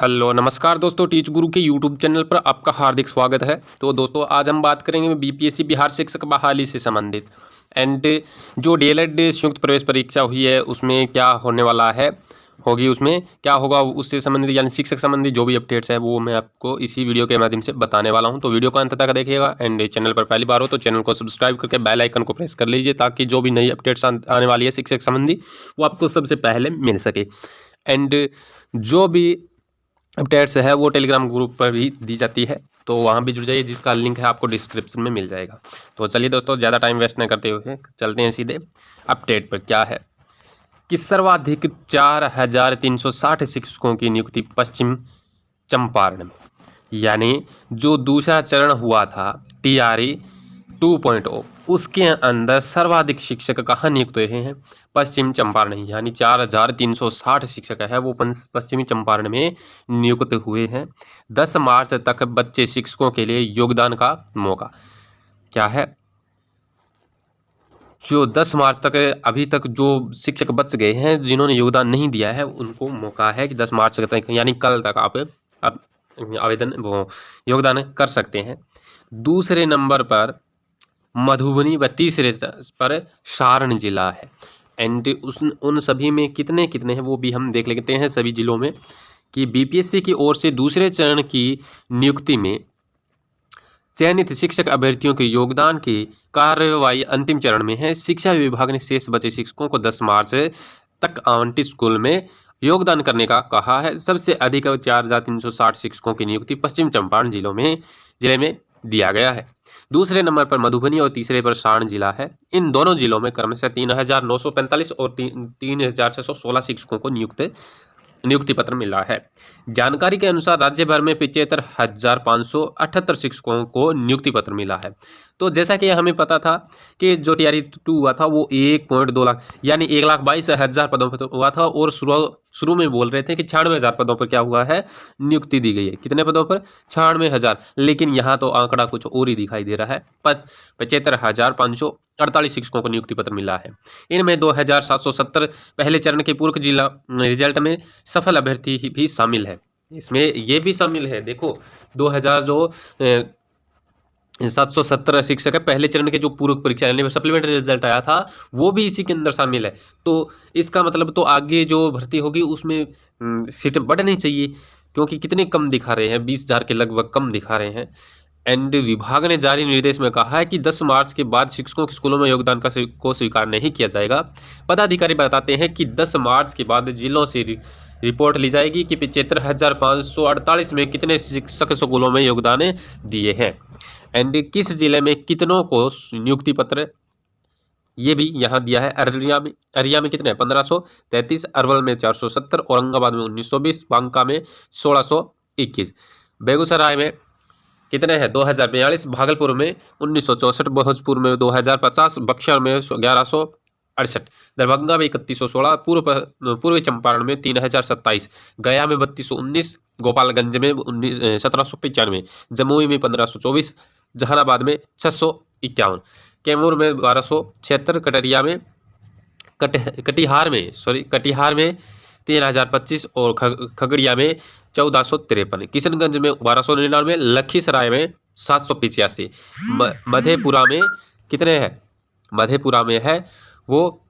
Hello नमस्कार दोस्तों, teach गुरु के यूट्यूब चैनल पर आपका हार्दिक स्वागत है। तो दोस्तों आज हम बात करेंगे बीपीएससी बिहार शिक्षक बहाली से संबंधित एंड जो डीएलएड संयुक्त प्रवेश परीक्षा हुई है उसमें क्या होने वाला है, होगी उसमें क्या होगा उससे संबंधित यानी शिक्षक संबंधी जो भी अपडेट्स है वो मैं आपको इसी वीडियो के माध्यम से बताने वाला हूं। तो वीडियो को अंत तक देखिएगा एंड चैनल पर पहली बार हो तो चैनल को सब्सक्राइब करके बेल आइकन को प्रेस कर लीजिए ताकि जो भी नई अपडेट्स आने वाली है शिक्षक संबंधी वो आपको सबसे पहले मिल सके। एंड जो भी अपडेट्स है वो टेलीग्राम ग्रुप पर भी दी जाती है, तो वहाँ भी जुड़ जाइए जिसका लिंक है आपको डिस्क्रिप्शन में मिल जाएगा। तो चलिए दोस्तों ज़्यादा टाइम वेस्ट न करते हुए चलते हैं सीधे अपडेट पर। क्या है कि सर्वाधिक 4360 शिक्षकों की नियुक्ति पश्चिम चंपारण में, यानी जो दूसरा चरण हुआ था TRE 2.0 उसके अंदर सर्वाधिक शिक्षक कहाँ नियुक्त हुए हैं? पश्चिम चंपारण, यानी 4360 शिक्षक है वो पश्चिमी चंपारण में नियुक्त हुए हैं। 10 मार्च तक बच्चे शिक्षकों के लिए योगदान का मौका। क्या है, जो 10 मार्च तक अभी तक जो शिक्षक बच गए हैं जिन्होंने योगदान नहीं दिया है उनको मौका है कि 10 मार्च तक यानी कल तक आप अब आवेदन वो योगदान कर सकते हैं। दूसरे नंबर पर मधुबनी व तीसरे पर सारण जिला है। एंड उन सभी में कितने कितने हैं वो भी हम देख लेते हैं सभी जिलों में कि बीपीएससी की ओर से दूसरे चरण की नियुक्ति में चयनित शिक्षक अभ्यर्थियों के योगदान की कार्यवाही अंतिम चरण में है। शिक्षा विभाग ने शेष बचे शिक्षकों को 10 मार्च तक आवंटित स्कूल में योगदान करने का कहा है। सबसे अधिक 4360 शिक्षकों की नियुक्ति पश्चिम चंपारण जिले में दिया गया है। दूसरे नंबर पर मधुबनी और तीसरे पर सारण जिला है। इन दोनों जिलों में क्रमशः 3945 और 3616 शिक्षकों को नियुक्ति पत्र मिला है। जानकारी के अनुसार राज्य भर में 75,578 शिक्षकों को नियुक्ति पत्र मिला है। तो जैसा कि हमें पता था कि जो TRE 2 हुआ था वो 1.2 लाख यानी 1,22,000 पदों पर हुआ था और शुरू में बोल रहे थे कि 96,000 पदों पर क्या हुआ है, नियुक्ति दी गई है। कितने पदों पर? 96,000, लेकिन यहाँ तो आंकड़ा कुछ और ही दिखाई दे रहा है। 75,548 शिक्षकों को नियुक्ति पत्र मिला है। इनमें 2,770 पहले चरण के पूर्व जिला रिजल्ट में सफल अभ्यर्थी भी शामिल है। इसमें ये भी शामिल है, देखो 2000 जो 770 शिक्षक है पहले चरण के जो पूर्व परीक्षा यानी सप्लीमेंट्री रिजल्ट आया था वो भी इसी के अंदर शामिल है। तो इसका मतलब तो आगे जो भर्ती होगी उसमें सीटें बढ़नी चाहिए, क्योंकि कितने कम दिखा रहे हैं, 20,000 के लगभग कम दिखा रहे हैं। एंड विभाग ने जारी निर्देश में कहा है कि 10 मार्च के बाद शिक्षकों के स्कूलों में योगदान को स्वीकार नहीं किया जाएगा। पदाधिकारी बताते हैं कि 10 मार्च के बाद जिलों से रिपोर्ट ली जाएगी कि 75,548 में कितने शिक्षक स्कूलों में योगदान दिए हैं एंड किस जिले में कितनों को नियुक्ति पत्र, ये भी यहाँ दिया है। अररिया में कितने? 1533, अरवल में 470, औरंगाबाद में 1920, बांका में 1621, बेगूसराय में कितने हैं? 2042, भागलपुर में 1964, भोजपुर में 2050, बक्सर में 1168, दरभंगा में 3116, पूर्वी चंपारण में 3027, गया में 3219, गोपालगंज में 1795, जमुई में 1524, जहानाबाद में 651, कैमूर में 1276, कटिहार में 3025 और खगड़िया में 1453, किशनगंज में 1299, लखीसराय में 785, मधेपुरा में कितने हैं? मधेपुरा में है वो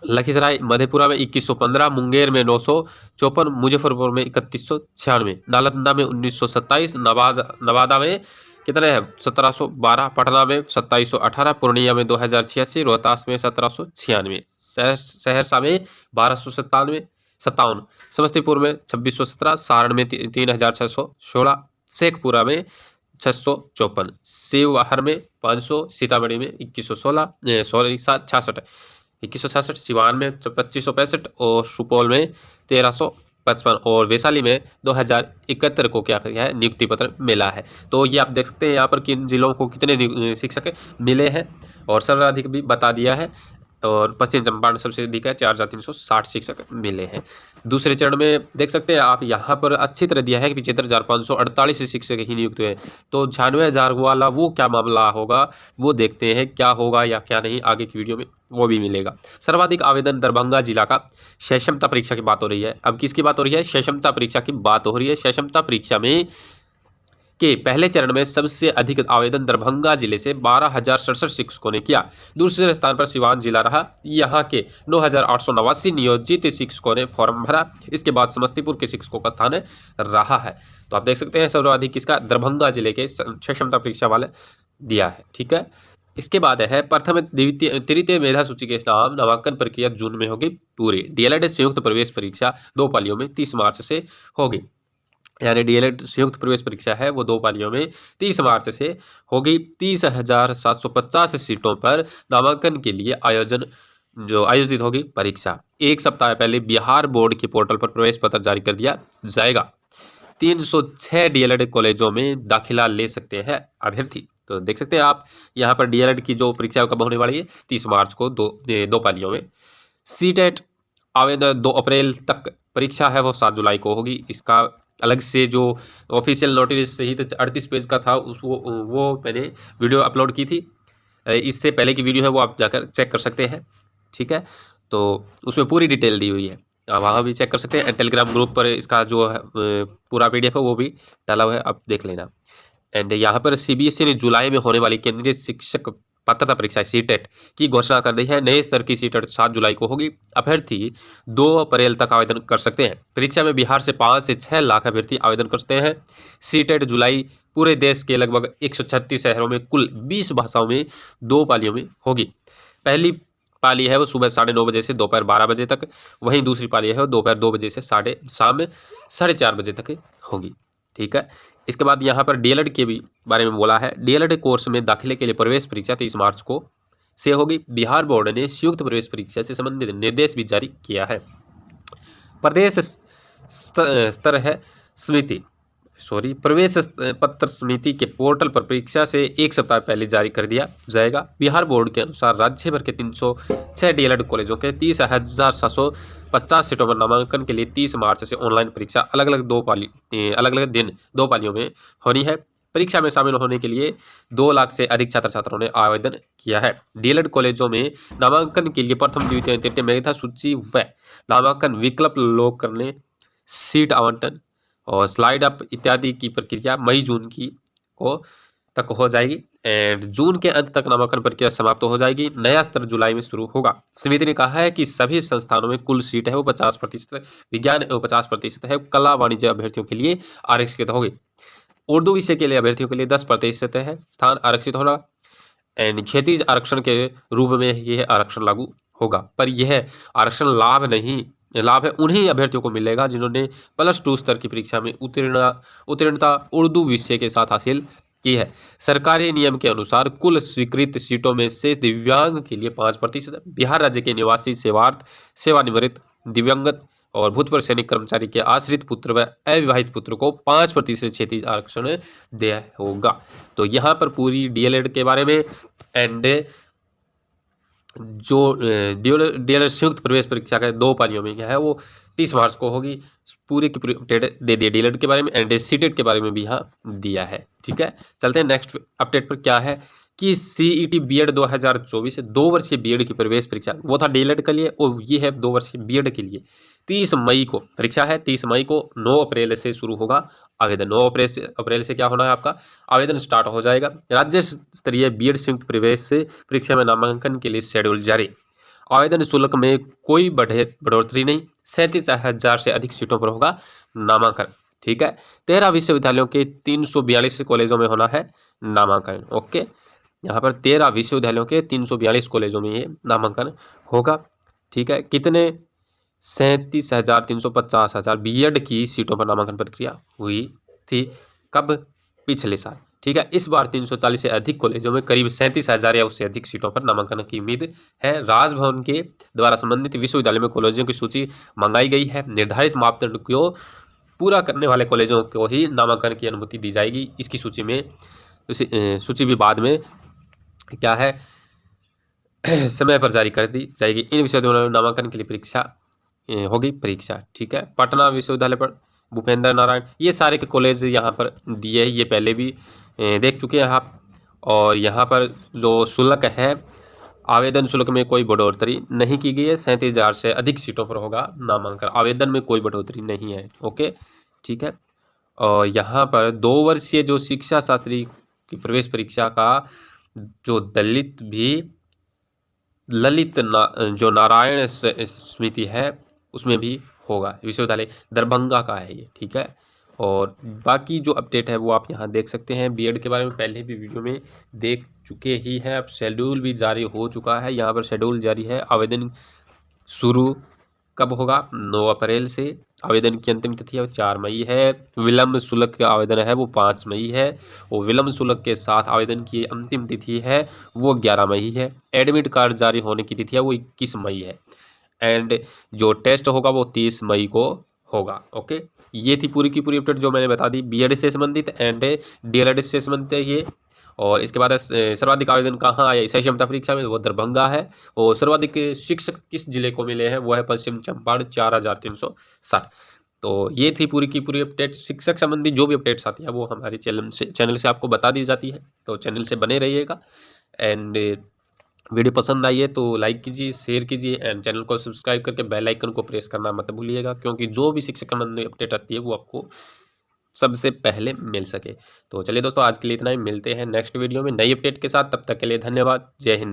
लखीसराय मधेपुरा में 2115, मुंगेर में 954, मुजफ्फरपुर में 3196, नालंदा में 1927, नवादा में कितने हैं? 1712, पटना में 2718, पूर्णिया में 2086, रोहतास में 1796, सहरसा में 1257, समस्तीपुर में 2617, सारण में 3616, शेखपुरा में 654, शिवहर में 500, सीतामढ़ी में 2166, सिवान में 2565 और सुपौल में 1355 और वैशाली में 2071 को क्या किया है, नियुक्ति पत्र मिला है। तो ये आप देख सकते हैं यहाँ पर किन जिलों को कितने शिक्षक मिले हैं और सर्वाधिक भी बता दिया है। और पश्चिम चंपारण सबसे अधिक है, 4360 शिक्षक मिले हैं। दूसरे चरण में देख सकते हैं आप, यहाँ पर अच्छी तरह दिया है कि 75,548 शिक्षक ही नियुक्त हुए। तो 96,000 वाला वो क्या मामला होगा, वो देखते हैं क्या होगा या क्या नहीं, आगे की वीडियो में वो भी मिलेगा। सर्वाधिक आवेदन दरभंगा जिला का। क्षमता परीक्षा की बात हो रही है। अब किसकी बात हो रही है? क्षमता परीक्षा की बात हो रही है। क्षमता परीक्षा में के पहले चरण में सबसे अधिक आवेदन दरभंगा जिले से 12,067 शिक्षकों ने किया। दूसरे स्थान पर सिवान जिला रहा, यहाँ के 9,889 नियोजित शिक्षकों ने फॉर्म भरा। इसके बाद समस्तीपुर के शिक्षकों का स्थान रहा है। तो आप देख सकते हैं सर्वाधिक किसका, दरभंगा जिले के क्षमता परीक्षा वाले दिया है। ठीक है, इसके बाद है प्रथम द्वितीय तृतीय मेधा सूची के नाम नामांकन प्रक्रिया जून में होगी पूरी। डीएलएड संयुक्त प्रवेश परीक्षा 2 पालियों में 30 मार्च से होगी। यानी डीएलएड संयुक्त प्रवेश परीक्षा है वो 2 पालियों में 30 मार्च से होगी। 30,750 सीटों पर नामांकन के लिए आयोजित होगी परीक्षा। एक सप्ताह पहले बिहार बोर्ड के पोर्टल पर प्रवेश पत्र जारी कर दिया जाएगा। 306 डीएलएड कॉलेजों में दाखिला ले सकते हैं अभ्यर्थी। तो देख सकते हैं आप, यहाँ पर डीएलएड की जो परीक्षा कब होने वाली है, 30 मार्च को दो पालियों में। सीटेट आवेदन 2 अप्रैल तक, परीक्षा है वो 7 जुलाई को होगी। इसका अलग से जो ऑफिशियल नोटिस सहित 38 पेज का था वो मैंने वीडियो अपलोड की थी। इससे पहले की वीडियो है वो आप जाकर चेक कर सकते हैं। ठीक है, तो उसमें पूरी डिटेल दी हुई है, वहाँ भी चेक कर सकते हैं। टेलीग्राम ग्रुप पर इसका जो है पूरा पीडीएफ है वो भी डाला हुआ है, आप देख लेना। एंड यहाँ पर सीबीएसई ने जुलाई में होने वाली केंद्रीय शिक्षक पात्रता परीक्षा सीटेट की घोषणा कर दी है। नए स्तर की सीटेट 7 जुलाई को होगी। अभ्यर्थी 2 अप्रैल तक आवेदन कर सकते हैं। परीक्षा में बिहार से 5 से 6 लाख अभ्यर्थी आवेदन कर सकते हैं। सीटेट जुलाई पूरे देश के लगभग 136 शहरों में कुल 20 भाषाओं में 2 पालियों में होगी। पहली पाली है वो सुबह 9:30 बजे से दोपहर 12 बजे तक, वहीं दूसरी पाली है वो दोपहर 2 बजे से शाम 4:30 बजे तक होगी। ठीक है, इसके बाद यहाँ पर डीएलएड के भी बारे में बोला है। डीएलएड कोर्स में दाखिले के लिए प्रवेश परीक्षा 30 मार्च को से होगी। बिहार बोर्ड ने संयुक्त प्रवेश परीक्षा से संबंधित निर्देश भी जारी किया है। प्रदेश स्तर है प्रवेश पत्र समिति के पोर्टल पर परीक्षा से 1 सप्ताह पहले जारी कर दिया जाएगा। बिहार बोर्ड के अनुसार राज्य भर के 306 डीएलएड कॉलेजों के 30,750 सीटों पर नामांकन के लिए 30 मार्च से ऑनलाइन परीक्षा अलग अलग दिन 2 पालियों में होनी है। परीक्षा में शामिल होने के लिए 2 लाख से अधिक छात्र छात्राओं ने आवेदन किया है। डीएलएड कॉलेजों में नामांकन के लिए प्रथम द्वितीय तृतीय मेधा सूची व नामांकन विकल्प लोक करने, सीट आवंटन और स्लाइड अप इत्यादि की प्रक्रिया मई जून तक हो जाएगी। एंड जून के अंत तक नामांकन प्रक्रिया समाप्त हो जाएगी। नया स्तर जुलाई में शुरू होगा। समिति ने कहा है कि सभी संस्थानों में कुल सीट है वो 50%, विज्ञान 50% है, कला वाणिज्य अभ्यर्थियों के लिए आरक्षित होगी। उर्दू विषय के लिए अभ्यर्थियों के लिए 10% है स्थान आरक्षित होगा। एंड क्षैतिज आरक्षण के रूप में यह आरक्षण लागू होगा, पर यह आरक्षण लाभ है उन्हीं अभ्यर्थियों को मिलेगा जिन्होंने +2 स्तर की परीक्षा में उत्तीर्णता उर्दू विषय के साथ हासिल की है। सरकारी नियम के अनुसार कुल स्वीकृत सीटों में से दिव्यांग के लिए 5%, बिहार राज्य के निवासी सेवानिवृत्त दिव्यांगत और भूतपूर्व सैनिक कर्मचारी के आश्रित पुत्र व अविवाहित पुत्र को 5% क्षैतिज आरक्षण दिया होगा। तो यहाँ पर पूरी डीएलएड के बारे में एंड जो डीएलएड संयुक्त प्रवेश परीक्षा का 2 पालियों में क्या है वो 30 मार्च को होगी। पूरे की पूरी अपडेट दे दिए डीएलएड के बारे में एंड सीटेट के बारे में भी यहाँ दिया है। ठीक है, चलते हैं नेक्स्ट अपडेट पर। क्या है कि सीईटी बीएड 2024 2 वर्षीय बीएड की प्रवेश परीक्षा, वो था डीएलएड के लिए और ये है 2 वर्षीय बीएड के लिए 30 मई को परीक्षा है। 30 मई को 9 अप्रैल से शुरू होगा आवेदन। 9 अप्रैल से क्या होना है, आपका आवेदन स्टार्ट हो जाएगा। राज्य स्तरीय बीएड संयुक्त प्रवेश से परीक्षा में नामांकन के लिए शेड्यूल जारी। आवेदन शुल्क में कोई बढ़ोतरी नहीं। 37,000 से अधिक सीटों पर होगा नामांकन। ठीक है, 13 विश्वविद्यालयों के 342 कॉलेजों में होना है नामांकन। ओके, यहाँ पर 13 विश्वविद्यालयों के 342 कॉलेजों में ये नामांकन होगा। ठीक है, कितने 37,350 बीएड की सीटों पर नामांकन प्रक्रिया हुई थी कब, पिछले साल। ठीक है, इस बार 340 से अधिक कॉलेजों में करीब 37,000 या उससे अधिक सीटों पर नामांकन की उम्मीद है। राजभवन के द्वारा संबंधित विश्वविद्यालय में कॉलेजों की सूची मंगाई गई है। निर्धारित मापदंड को पूरा करने वाले कॉलेजों को ही नामांकन की अनुमति दी जाएगी। इसकी सूची भी बाद में क्या है समय पर जारी कर दी जाएगी। इन विश्वविद्यालयों में नामांकन के लिए परीक्षा होगी परीक्षा, ठीक है। पटना विश्वविद्यालय पर भूपेंद्र नारायण, ये सारे के कॉलेज यहाँ पर दिए हैं, ये पहले भी देख चुके हैं आप। और यहाँ पर जो शुल्क है, आवेदन शुल्क में कोई बढ़ोतरी नहीं की गई है। 37,000 से अधिक सीटों पर होगा नामांकन, आवेदन में कोई बढ़ोतरी नहीं है, ओके, ठीक है। और यहाँ पर 2 वर्षीय जो शिक्षा शास्त्री की प्रवेश परीक्षा का जो जो नारायण समिति है उसमें भी होगा। विश्वविद्यालय दरभंगा का है ये, ठीक है। और बाकी जो अपडेट है वो आप यहाँ देख सकते हैं। बीएड के बारे में पहले भी वीडियो में देख चुके ही हैं। अब शेड्यूल भी जारी हो चुका है, यहाँ पर शेड्यूल जारी है। आवेदन शुरू कब होगा? 9 अप्रैल से। आवेदन की अंतिम तिथि है 4 मई है। विलम्ब शुल्क का आवेदन है वो 5 मई है। और विलम्ब शुल्क के साथ आवेदन की अंतिम तिथि है वो 11 मई है। एडमिट कार्ड जारी होने की तिथि है वो 21 मई है। एंड जो टेस्ट होगा वो 30 मई को होगा, ओके। ये थी पूरी की पूरी अपडेट जो मैंने बता दी बीएड से संबंधित एंड डीएलएड से संबंधित है ये। और इसके बाद सर्वाधिक आवेदन कहाँ आया इस क्षमता परीक्षा में? वो दरभंगा है। और सर्वाधिक शिक्षक किस जिले को मिले हैं? वो है पश्चिम चंपारण, 4,360। तो ये थी पूरी की पूरी अपडेट। शिक्षक संबंधी जो भी अपडेट्स आती है वो हमारे चैनल से आपको बता दी जाती है, तो चैनल से बने रहिएगा। एंड वीडियो पसंद आई है तो लाइक कीजिए, शेयर कीजिए एंड चैनल को सब्सक्राइब करके बेल आइकन को प्रेस करना मत भूलिएगा, क्योंकि जो भी शिक्षक संबंधी अपडेट आती है वो आपको सबसे पहले मिल सके। तो चलिए दोस्तों, आज के लिए इतना ही। मिलते हैं नेक्स्ट वीडियो में नई अपडेट के साथ। तब तक के लिए धन्यवाद। जय हिंद।